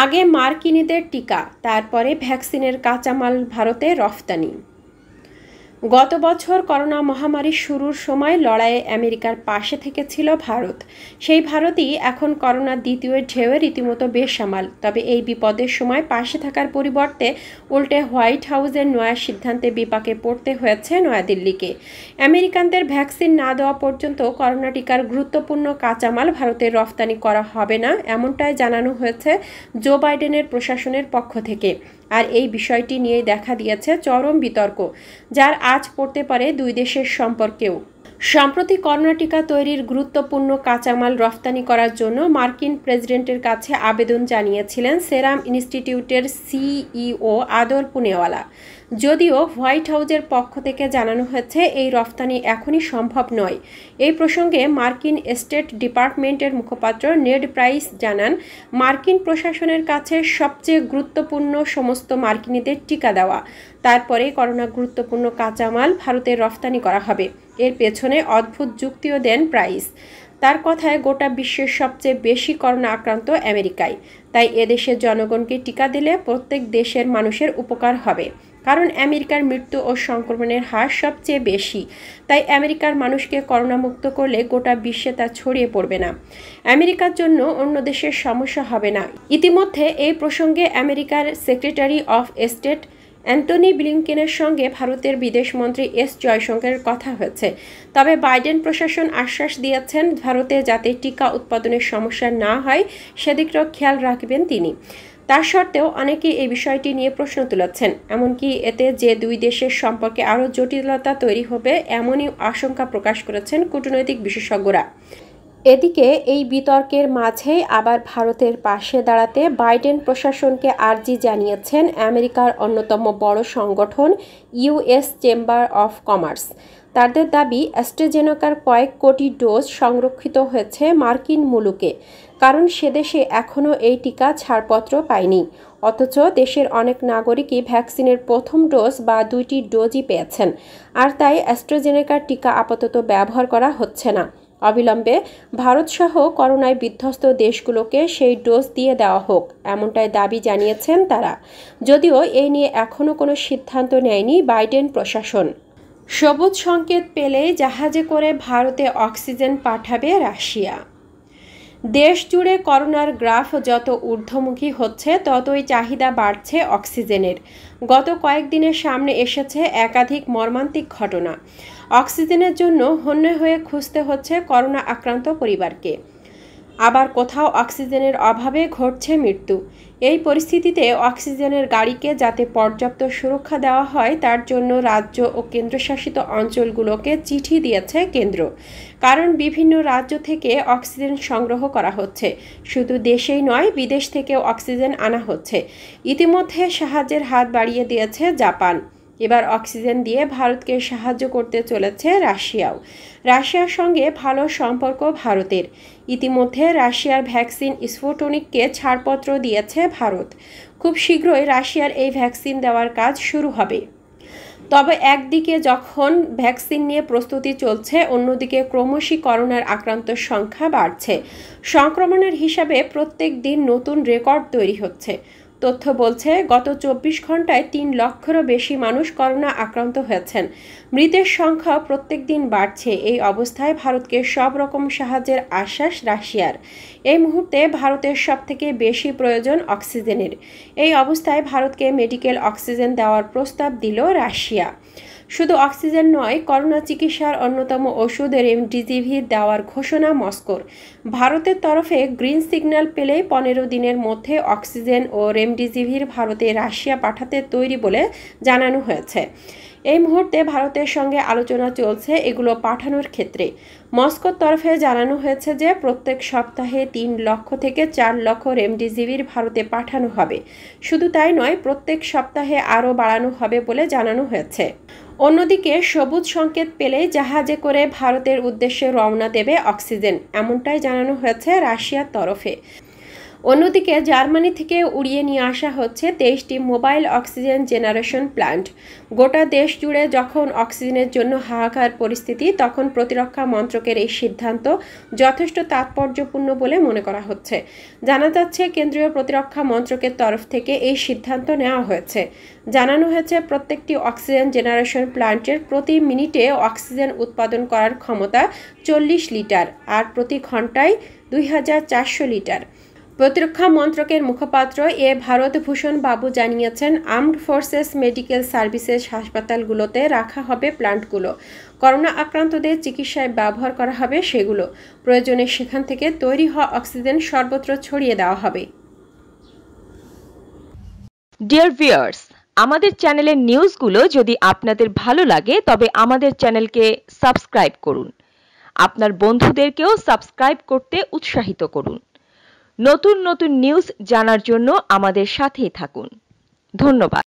আগে মার্কিনীদের টিকা, তারপরে ভ্যাকসিনের কাঁচামাল ভারতে রফতানি। গত বছর করোনা মহামারী শুরুর সময় লড়াইয়ে আমেরিকার পাশে থেকেছিল ভারত। সেই ভারতই এখন করোনার দ্বিতীয় ঢেউয়ে রীতিমতো বেসামাল। তবে এই বিপদের সময় পাশে থাকার পরিবর্তে উল্টে হোয়াইট হাউসের নয়া সিদ্ধান্তে বিপাকে পড়তে হয়েছে নয়াদিল্লিকে। আমেরিকানদের ভ্যাকসিন না দেওয়া পর্যন্ত করোনা টিকার গুরুত্বপূর্ণ কাঁচামাল ভারতে রফতানি করা হবে না, এমনটাই জানানো হয়েছে জো বাইডেনের প্রশাসনের পক্ষ থেকে। আর এই বিষয়টি নিয়েই দেখা দিয়েছে চরম বিতর্ক, যার আঁচ পড়তে পারে দুই দেশের সম্পর্কেও। সম্প্রতি করোনা টিকা তৈরির গুরুত্বপূর্ণ কাঁচামাল রফতানি করার জন্য মার্কিন প্রেসিডেন্টের কাছে আবেদন জানিয়েছিলেন সেরাম ইনস্টিটিউটের সিইও আদর পুনেওয়ালা। যদিও হোয়াইট হাউসের পক্ষ থেকে জানানো হয়েছে এই রফতানি এখনই সম্ভব নয়। এই প্রসঙ্গে মার্কিন স্টেট ডিপার্টমেন্টের মুখপাত্র নেড প্রাইস জানান, মার্কিন প্রশাসনের কাছে সবচেয়ে গুরুত্বপূর্ণ সমস্ত মার্কিনীদের টিকা দেওয়া, তারপরে করোনা গুরুত্বপূর্ণ কাঁচামাল ভারতে রফতানি করা হবে। এর পেছনে অদ্ভুত যুক্তিও দেন প্রাইস। তার কথায় গোটা বিশ্বের সবচেয়ে বেশি করোনা আক্রান্ত আমেরিকায়, তাই এদেশের জনগণকে টিকা দিলে প্রত্যেক দেশের মানুষের উপকার হবে। কারণ আমেরিকার মৃত্যু ও সংক্রমণের হার সবচেয়ে বেশি, তাই আমেরিকার মানুষকে করোনামুক্ত করলে গোটা বিশ্বে তা ছড়িয়ে পড়বে না। আমেরিকার জন্য অন্য দেশের সমস্যা হবে না। ইতিমধ্যে এই প্রসঙ্গে আমেরিকার সেক্রেটারি অফ স্টেট অ্যান্টনি ব্লিংকেনের সঙ্গে ভারতের বিদেশমন্ত্রী এস জয়শঙ্করের কথা হয়েছে। তবে বাইডেন প্রশাসন আশ্বাস দিয়েছেন, ভারতে যাতে টিকা উৎপাদনের সমস্যা না হয় সেদিকটাও খেয়াল রাখবেন তিনি। তার সত্ত্বেও অনেকেই এই বিষয়টি নিয়ে প্রশ্ন তুলেছেন, এমনকি এতে যে দুই দেশের সম্পর্কে আরও জটিলতা তৈরি হবে এমনই আশঙ্কা প্রকাশ করেছেন কূটনৈতিক বিশেষজ্ঞরা। এদিকে এই বিতর্কের মাঝেই আবার ভারতের পাশে দাঁড়াতে বাইডেন প্রশাসনকে আর্জি জানিয়েছেন আমেরিকার অন্যতম বড় সংগঠন ইউএস চেম্বার অফ কমার্স। তাদের দাবি, অ্যাস্ট্রাজেনেকার কয়েক কোটি ডোজ সংরক্ষিত হয়েছে মার্কিন মুলুকে, কারণ সেদেশে এখনও এই টিকা ছাড়পত্র পায়নি। অথচ দেশের অনেক নাগরিকই ভ্যাকসিনের প্রথম ডোজ বা দুইটি ডোজই পেয়েছেন, আর তাই অ্যাস্ট্রাজেনেকার টিকা আপাতত ব্যবহার করা হচ্ছে না। অবিলম্বে ভারতসহ করোনায় বিধ্বস্ত দেশগুলোকে সেই ডোজ দিয়ে দেওয়া হোক, এমনটাই দাবি জানিয়েছেন তারা। যদিও এই নিয়ে এখনও কোনো সিদ্ধান্ত নেয়নি বাইডেন প্রশাসন। সবুজ সংকেত পেলেই জাহাজে করে ভারতে অক্সিজেন পাঠাবে রাশিয়া। দেশ জুড়ে করোনার গ্রাফ যত ঊর্ধ্বমুখী হচ্ছে ততই চাহিদা বাড়ছে অক্সিজেনের। গত কয়েকদিনের সামনে এসেছে একাধিক মর্মান্তিক ঘটনা। অক্সিজেনের জন্য হন্যে হয়ে খুঁজতে হচ্ছে করোনা আক্রান্ত পরিবারকে। আবার কোথাও অক্সিজেনের অভাবে ঘটছে মৃত্যু। এই পরিস্থিতিতে অক্সিজেনের গাড়িকে যাতে পর্যাপ্ত সুরক্ষা দেওয়া হয় তার জন্য রাজ্য ও কেন্দ্রশাসিত অঞ্চলগুলোকে চিঠি দিয়েছে কেন্দ্র। কারণ বিভিন্ন রাজ্য থেকে অক্সিজেন সংগ্রহ করা হচ্ছে, শুধু দেশেই নয় বিদেশ থেকেও অক্সিজেন আনা হচ্ছে। ইতিমধ্যে সাহায্যের হাত বাড়িয়ে দিয়েছে জাপান। এবার অক্সিজেন দিয়ে ভারতকে সাহায্য করতে চলেছে রাশিয়াও। রাশিয়ার সঙ্গে ভালো সম্পর্ক ভারতের। ইতিমধ্যে রাশিয়ার ভ্যাকসিন স্পুটনিককে ছাড়পত্র দিয়েছে ভারত। খুব শীঘ্রই রাশিয়ার এই ভ্যাকসিন দেওয়ার কাজ শুরু হবে। তবে একদিকে যখন ভ্যাকসিন নিয়ে প্রস্তুতি চলছে, অন্যদিকে ক্রমশই করোনার আক্রান্তের সংখ্যা বাড়ছে। সংক্রমণের হিসাবে প্রত্যেক দিন নতুন রেকর্ড তৈরি হচ্ছে। তথ্য বলছে, গত 24 ঘন্টায় 3 লক্ষেরও বেশি মানুষ করোনা আক্রান্ত হয়েছেন। মৃতের সংখ্যা প্রত্যেক দিন বাড়ছে। এই অবস্থায় ভারতকে সব রকম সাহায্যের আশ্বাস রাশিয়ার। এই মুহূর্তে ভারতের সবথেকে বেশি প্রয়োজন অক্সিজেনের। এই অবস্থায় ভারতকে মেডিকেল অক্সিজেন দেওয়ার প্রস্তাব দিল রাশিয়া। শুধু অক্সিজেন নয়, করোনা চিকিৎসার অন্যতম ওষুধ রেমডেসিভির দেওয়ার ঘোষণা মস্কোর। ভারতের তরফে গ্রিন সিগন্যাল পেলেই 15 দিনের মধ্যে অক্সিজেন ও রেমডেসিভির ভারতে রাশিয়া পাঠাতে তৈরি বলে জানানো হয়েছে। এই মুহূর্তে ভারতের সঙ্গে আলোচনা চলছে এগুলো পাঠানোর ক্ষেত্রে। মস্কোর তরফে জানানো হয়েছে যে প্রত্যেক সপ্তাহে 3 লক্ষ থেকে 4 লক্ষ রেমডেসিভির ভারতে পাঠানো হবে। শুধু তাই নয়, প্রত্যেক সপ্তাহে আরও বাড়ানো হবে বলে জানানো হয়েছে। অন্যদিকে সবুজ সংকেত পেলেই জাহাজে করে ভারতের উদ্দেশ্যে রওনা দেবে অক্সিজেন, এমনটাই জানানো হয়েছে রাশিয়ার তরফে। অন্যদিকে জার্মানি থেকে উড়িয়ে নিয়ে আসা হচ্ছে 23টি মোবাইল অক্সিজেন জেনারেশন প্ল্যান্ট। গোটা দেশ জুড়ে যখন অক্সিজেনের জন্য হাহাকার পরিস্থিতি, তখন প্রতিরক্ষা মন্ত্রকের এই সিদ্ধান্ত যথেষ্ট তাৎপর্যপূর্ণ বলে মনে করা হচ্ছে। জানা যাচ্ছে, কেন্দ্রীয় প্রতিরক্ষা মন্ত্রকের তরফ থেকে এই সিদ্ধান্ত নেওয়া হয়েছে। জানানো হয়েছে, প্রত্যেকটি অক্সিজেন জেনারেশন প্ল্যান্টের প্রতি মিনিটে অক্সিজেন উৎপাদন করার ক্ষমতা 40 লিটার আর প্রতি ঘন্টায় 2400 লিটার। প্রতিরক্ষা মন্ত্রকের মুখপাত্র ভারত ভূষণ বাবু জানিয়েছেন, আর্মড ফোর্সেস মেডিকেল সার্ভিসেস হাসপাতালগুলোতে রাখা হবে প্ল্যান্টগুলো। করোনা আক্রান্তদের চিকিৎসায় ব্যবহার করা হবে সেগুলো। প্রয়োজনে সেখান থেকে তৈরি হওয়া অক্সিজেন সর্বত্র ছড়িয়ে দেওয়া হবে। ডিয়ার ভিউয়ার্স, আমাদের চ্যানেলের নিউজগুলো যদি আপনাদের ভালো লাগে তবে আমাদের চ্যানেলকে সাবস্ক্রাইব করুন। আপনার বন্ধুদেরকেও সাবস্ক্রাইব করতে উৎসাহিত করুন। নতুন নতুন নিউজ জানার জন্য আমাদের সাথেই থাকুন। ধন্যবাদ।